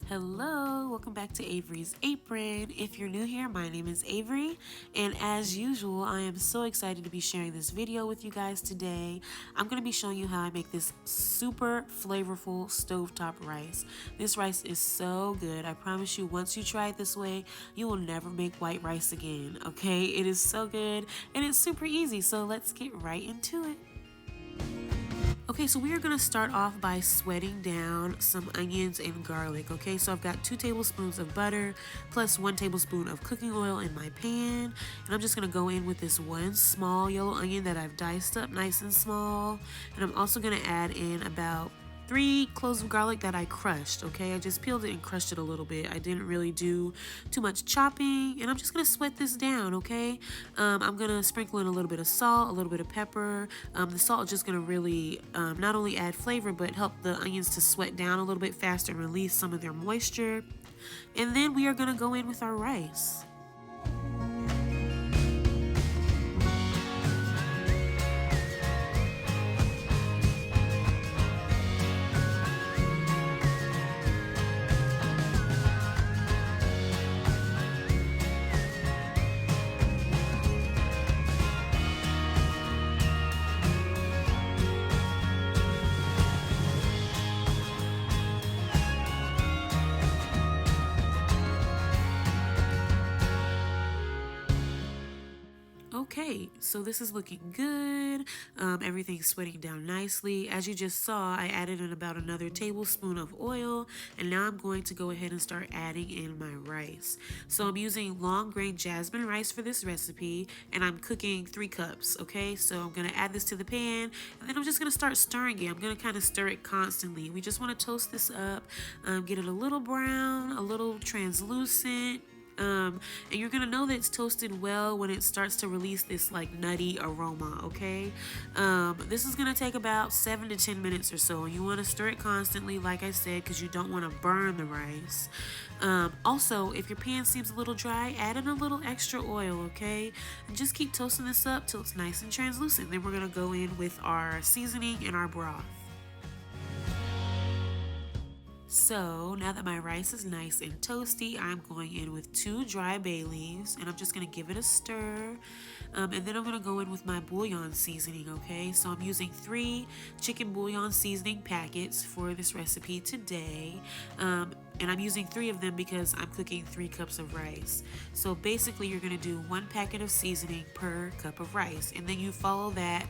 Hello, welcome back to Avery's Apron. If you're new here, my name is Avery, and as usual, I am so excited to be sharing this video with you guys today. I'm going to be showing you how I make this super flavorful stovetop rice. This rice is so good. I promise you, once you try it this way, you will never make white rice again, okay? It is so good, and it's super easy, so let's get right into it. Okay, so we are going to start off by sweating down some onions and garlic, okay? So I've got 2 tablespoons of butter plus 1 tablespoon of cooking oil in my pan. And I'm just going to go in with this 1 small yellow onion that I've diced up nice and small. And I'm also going to add in about 3 cloves of garlic that I crushed, okay? I just peeled it and crushed it a little bit. I didn't really do too much chopping, and I'm just gonna sweat this down, okay? I'm gonna sprinkle in a little bit of salt, a little bit of pepper. The salt is just gonna really not only add flavor, but help the onions to sweat down a little bit faster and release some of their moisture. And then we are gonna go in with our rice. Okay, so this is looking good. Everything's sweating down nicely. As you just saw, I added in about another tablespoon of oil, and now I'm going to go ahead and start adding in my rice. So I'm using long grain jasmine rice for this recipe, and I'm cooking 3 cups, okay? So I'm gonna add this to the pan, and then I'm just gonna start stirring it. I'm gonna kind of stir it constantly. We just wanna toast this up, get it a little brown, a little translucent. And you're gonna know that it's toasted well when it starts to release this like nutty aroma, okay? This is gonna take about 7 to 10 minutes or so. You wanna stir it constantly, like I said, because you don't wanna burn the rice. Also, if your pan seems a little dry, add in a little extra oil, okay? And just keep toasting this up till it's nice and translucent. Then we're gonna go in with our seasoning and our broth. So now that my rice is nice and toasty, I'm going in with 2 dry bay leaves, and I'm just gonna give it a stir. And then I'm gonna go in with my bouillon seasoning, okay? So I'm using 3 chicken bouillon seasoning packets for this recipe today. And I'm using 3 of them because I'm cooking 3 cups of rice. So basically you're gonna do 1 packet of seasoning per cup of rice. And then you follow that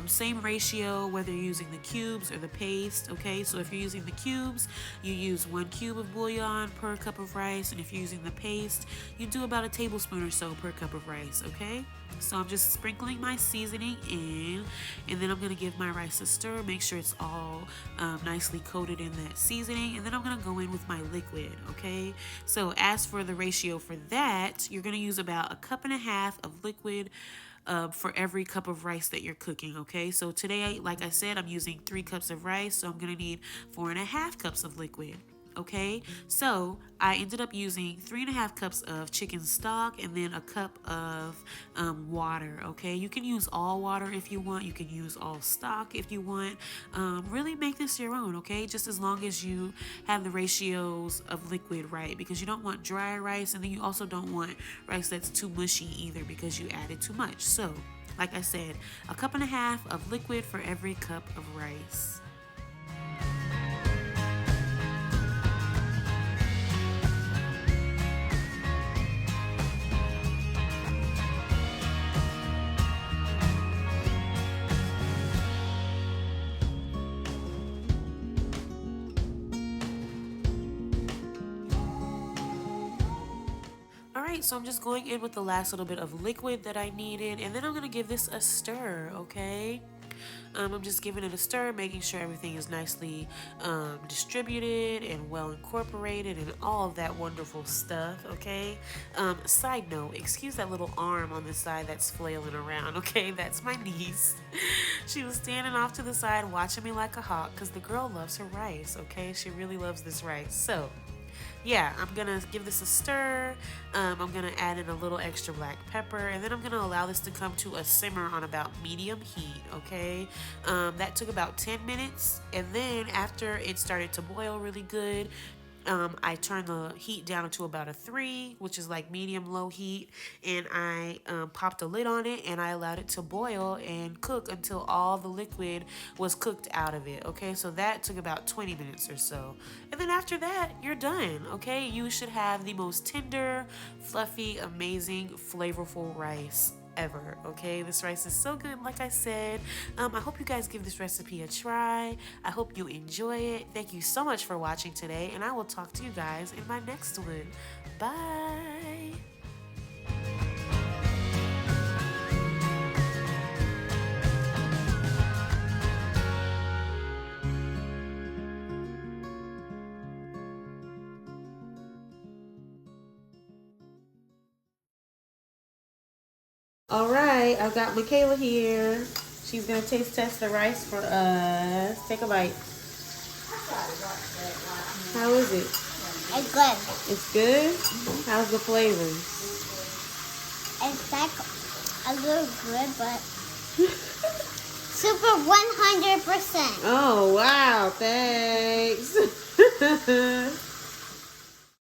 same ratio whether you're using the cubes or the paste, okay? So if you're using the cubes, you use 1 cube of bouillon per cup of rice. And if you're using the paste, you do about a tablespoon or so per cup of rice, okay? So I'm just sprinkling my seasoning in, and then I'm gonna give my rice a stir, make sure it's all nicely coated in that seasoning, and then I'm gonna go in with my liquid, okay? So as for the ratio for that, you're gonna use about 1.5 cups of liquid for every cup of rice that you're cooking, okay? So today, like I said, I'm using 3 cups of rice, so I'm gonna need 4.5 cups of liquid. Okay, so I ended up using 3.5 cups of chicken stock and then a cup of water. Okay, you can use all water if you want, you can use all stock if you want. Really make this your own, okay, just as long as you have the ratios of liquid right, because you don't want dry rice, and then you also don't want rice that's too mushy either because you added too much. So like I said, 1.5 cups of liquid for every cup of rice. Alright, so I'm just going in with the last little bit of liquid that I needed, and then I'm going to give this a stir, okay? I'm just giving it a stir, making sure everything is nicely distributed and well incorporated and all of that wonderful stuff, okay? Side note, excuse that little arm on the side that's flailing around, okay? That's my niece. She was standing off to the side watching me like a hawk because the girl loves her rice, okay? She really loves this rice. So yeah, I'm gonna give this a stir. I'm gonna add in a little extra black pepper, and then I'm gonna allow this to come to a simmer on about medium heat, okay? That took about 10 minutes, and then after it started to boil really good, I turned the heat down to about a 3, which is like medium-low heat, and I popped a lid on it, and I allowed it to boil and cook until all the liquid was cooked out of it, okay? So that took about 20 minutes or so. And then after that, you're done, okay? You should have the most tender, fluffy, amazing, flavorful rice ever, okay? This rice is so good, like I said. I hope you guys give this recipe a try. I hope you enjoy it. Thank you so much for watching today, and I will talk to you guys in my next one. Bye! All right, I've got Michaela here. She's gonna taste test the rice for us. Take a bite. How is it? It's good. It's good? How's the flavors? It's like a little good, but super 100%. Oh, wow, thanks.